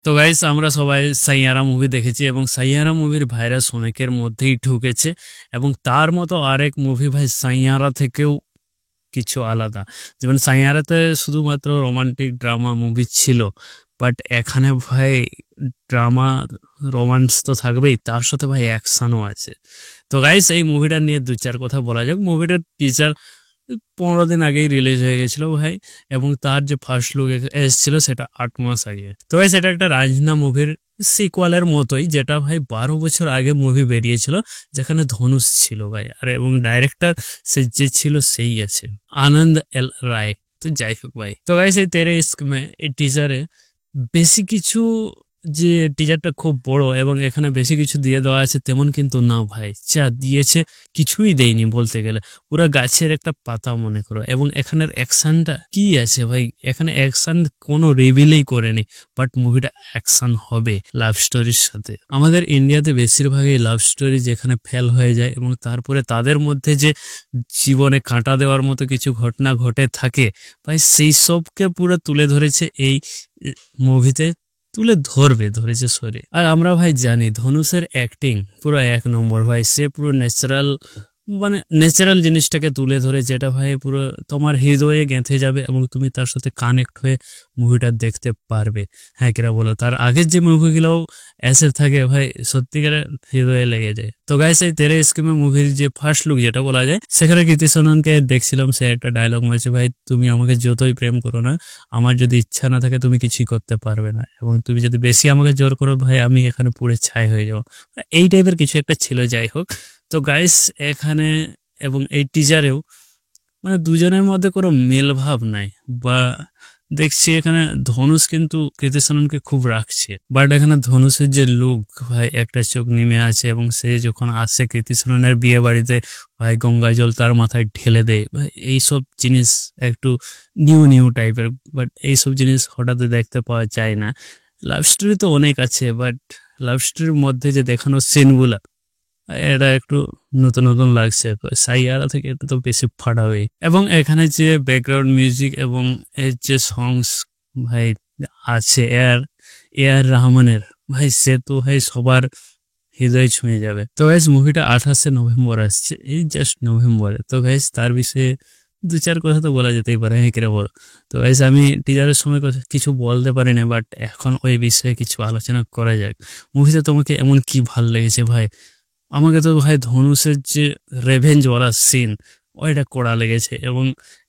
তো গাইস আমরা সবাই সাইয়ারা মুভি দেখেছি এবং সাইয়ারা মুভির ভাইরাস অনেকের মধ্যেই ঢুকেছে এবং তার মতো আরেক মুভি ভাই সাইয়ারা থেকেও কিছু আলাদা। যেমন সাইয়ারাতে শুধুমাত্র রোমান্টিক ড্রামা মুভি ছিল, বাট এখানে ভাই ড্রামা রোমান্স তো থাকবেই, তার সাথে ভাই অ্যাকশনও আছে। তো গাইস এই মুভিটা নিয়ে দু চার কথা বলা যাক। মুভিটার টিজার 15 দিন আগেই রিলিজ হয়ে গেছিল ভাই, এবং তার যে ফার্স্ট লুক এসেছিল সেটা 8 মাস আগে। তো ভাই সেটা একটা রাজনা মুভির সিকুয়ালের মতোই, যেটা ভাই 12 বছর আগে মুভি বেরিয়েছিল, যেখানে ধনুষ ছিল ভাই, আর এবং ডাইরেক্টর সে যে ছিল সেই আছে আনন্দ এল রায়। তো যাই হোক ভাই, তো ভাই সেই তেরে ইস্ক মে এই টিজারে বেশি কিছু, যে টিজারটা খুব বড় এবং এখানে বেশি কিছু দিয়ে দেওয়া আছে তেমন কিন্তু না ভাই। যা দিয়েছে কিছুই দেয়নি বলতে গেলে, পুরা গাছের একটা পাতা মনে করো। এবং এখানের অ্যাকশনটা কি আছে ভাই, এখানে অ্যাকশন কোনো রিভিলেই করেনি, বাট মুভিটা অ্যাকশন হবে লাভ স্টোরির সাথে। আমাদের ইন্ডিয়াতে বেশিরভাগই লাভ স্টোরি যেখানে ফেল হয়ে যায় এবং তারপরে তাদের মধ্যে যে জীবনে কাঁটা দেওয়ার মতো কিছু ঘটনা ঘটে থাকে ভাই, সেই সবকে পুরো তুলে ধরেছে এই মুভিতে, ধরেছে সরি। আর আমরা ভাই জানি ধনুষের অ্যাক্টিং পুরো 1 নম্বর ভাই। সে পুরো ন্যাচারাল, মানে ন্যাচারাল জিনিসটাকে তুলে ধরে, যেটা ভাই পুরো তোমার হৃদয়ে গেঁথে যাবে এবং তুমি তার সাথে কানেক্ট হয়ে মুভিটা দেখতে পারবে। হ্যাঁ কিরা বলো, তার আগের যে মুভিগুলোও এসে থাকে ভাই সত্যিকারের হৃদয়ে লেগে যায়। তো গাইস এই তেরে স্কিমে মুভির যে ফার্স্ট লুক যেটা বলা যায়, সেখানে কৃতি সেননকে দেখছিলাম, সে একটা ডায়লগ মারছে, ভাই তুমি আমাকে যতই প্রেম করো না, আমার যদি ইচ্ছা না থাকে তুমি কিছুই করতে পারবে না, এবং তুমি যদি বেশি আমাকে জোর করো ভাই আমি এখানে পুরো ছাই হয়ে যাবো। এই টাইপের কিছু একটা ছিল। যাই হোক, তো গাইস এখানে এবং এই টিজারেও মানে দুজনের মধ্যে কোনো মেল ভাব নাই, বা দেখছি এখানে ধনুষ কিন্তু কৃতি সেননকে খুব রাখছে, বাট এখানে ধনুষের যে লুক ভাই, একটা চোখ নেমে আছে এবং সে যখন আসে কৃতি সেননের বিয়ে বাড়িতে ভাই গঙ্গা জল তার মাথায় ঢেলে দেয় ভাই, এইসব জিনিস একটু নিউ টাইপের, বাট এইসব জিনিস হঠাৎ দেখতে পাওয়া যায় না। লাভ স্টোরি তো অনেক আছে, বাট লাভ স্টোরির মধ্যে যে দেখানো সিনগুলা এটা একটু নতুন লাগছে। সাইয়ারা থেকে এটা তো বেশি ফাটাবে। এবং এখানে যে ব্যাকগ্রাউন্ড মিউজিক এবং এর যে সংস ভাই আছে এয়ার রহমানের, ভাই সে তো ভাই সবার হৃদয় ছুঁয়ে যাবে। তো গাইস মুভিটা 28শে নভেম্বর আসছে, এই জাস্ট নভেম্বরে। তো গাইস তার বিষয়ে দু চার কথা তো বলা যেতেই পারে, হ্যাঁ কিরা বল। তো গাইস আমি টিজারের সময় কিছু বলতে পারি না, বাট এখন ওই বিষয়ে কিছু আলোচনা করা যাক। মুভিতে তোমাকে এমন কি ভাল লেগেছে ভাই? আমাকে তো ভাই ধনুষের যে রেভেঞ্জ ওয়ালা সিন ওইটা কড়া লেগেছে, এবং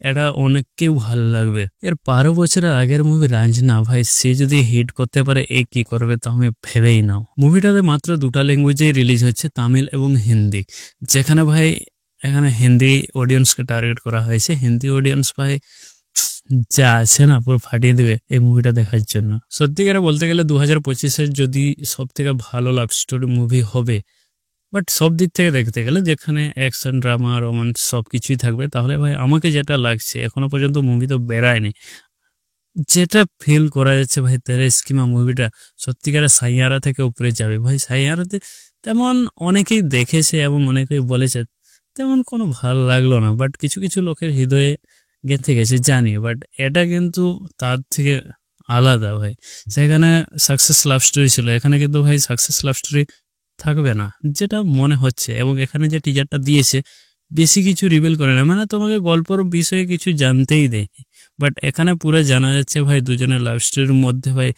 এটা অনেককেও ভালো লাগবে। এর 12 বছরের আগের মুভি রাঞ্জনা ভাই, সে যদি হিট করতে পারে এ কি করবে তা আমি ভেবেই নাও। মুভিটাতে মাত্র 2টা ল্যাঙ্গুয়েজেই রিলিজ হচ্ছে, তামিল এবং হিন্দি, যেখানে ভাই এখানে হিন্দি অডিয়েন্সকে টার্গেট করা হয়েছে। হিন্দি অডিয়েন্স ভাই যা আছে না পুরো ফাটিয়ে দেবে এই মুভিটা দেখার জন্য। সত্যিকারে বলতে গেলে 2025-এর যদি সব থেকে ভালো লাভ স্টোরি মুভি হবে, বাট সব দিক থেকে দেখতে গেলে যেখানে অ্যাকশন ড্রামা রোমান্স সবকিছুই থাকবে, তাহলে ভাই আমাকে যেটা লাগছে, এখনো পর্যন্ত মুভি তো বেরায়নি, যেটা ফিল করা যাচ্ছে ভাই তেরে স্কিমা মুভিটা সত্যিকারের সাইয়ারা থেকে উপরে যাবে ভাই। সাইয়ারাতে তেমন অনেকেই দেখেছে এবং অনেকেই বলেছে তেমন কোনো ভালো লাগলো না, বাট কিছু কিছু লোকের হৃদয়ে গেঁথে গেছে জানি, বাট এটা কিন্তু তার থেকে আলাদা ভাই। সেখানে সাকসেস লাভ স্টোরি ছিল, এখানে কিন্তু ভাই সাকসেস লাভ স্টোরি থাকবে না যেটা মনে হচ্ছে। এবং এখানে যে টিজারটা দিয়েছে বেশি কিছু রিভিল করে না, মানে তোমাকে গল্পের বিষয়ে কিছু জানতেই দেয়, বাট এখানে পুরো জানা যাচ্ছে ভাই দুজনের লাভ স্টোরির মধ্যে ভাই।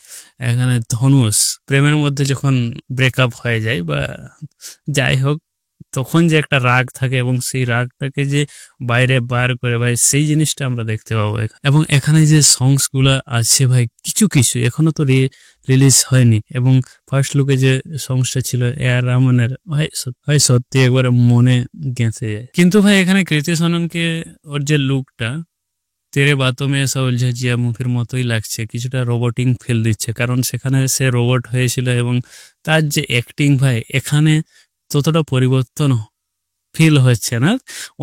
এখানে ধনুষ প্রেমের মধ্যে যখন ব্রেকআপ হয়ে যায় বা যাই হোক, তখন যে একটা রাগ থাকে এবং সেই রাগটাকে যে বাইরে বার করে ভাই, সেই জিনিসটা আমরা দেখতে পাবো এবং এখানে যে সংস গুলা আছে ভাই, কিছু কিছু এখনো তো রিলিজ হয়নি, এবং ফার্স্ট লুকে যে সংসটা ছিল এআর রহমানের ভাই সত্যি একবারে মনে গেঁথে যায়। কিন্তু ভাই এখানে কৃতি সেননকে ওর যে লুকটা তেরে বাতো মে এসা উলঝে জিয়া মুভির মতোই লাগছে, কিছুটা রোবটিং ফিল দিচ্ছে, কারণ সেখানে সে রোবট হয়েছিল এবং তার যে অ্যাক্টিং ভাই এখানে ততটা পরিবর্তন ফিল হচ্ছে না,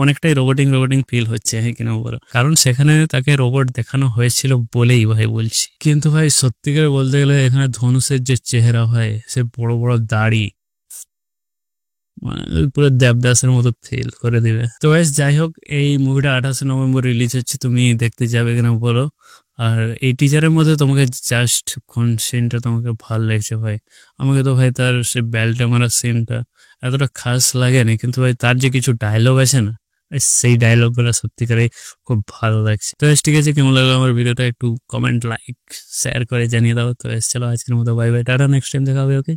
অনেকটাই রোবটিং ফিল হচ্ছে, হ্যাঁ কিনা বলো, কারণ সেখানে তাকে রোবট দেখানো হয়েছিল বলেই ভাই বলছি। কিন্তু ভাই সত্যিকার বলতে গেলে এখানে ধনুষের যে চেহারা হয়, সে বড় বড় দাড়ি মানে পুরো দেবদাসের মতো ফিল করে দিবে। তো গাইস যাই হোক, এই মুভিটা 28শে নভেম্বর রিলিজ হচ্ছে, তুমি দেখতে যাবে কিনা বলো। আর এই টিচারের মধ্যে তোমাকে জাস্ট কোন সিনটা তোমাকে ভালো লেগেছে ভাই? আমাকে তো ভাই তার সে বেলটা মারা সিনটা এতটা খাস লাগেনি, কিন্তু ভাই তার যে কিছু ডায়লগ আছে না, সেই ডায়লগ গুলো সত্যিকারে খুব ভালো লাগছে। তো ঠিক আছে, কেমন লাগলো আমার ভিডিওটা একটু কমেন্ট লাইক শেয়ার করে জানিয়ে দাও। তো চলো আজকের মতো bye bye, tata, next time দেখা হবে, ওকে।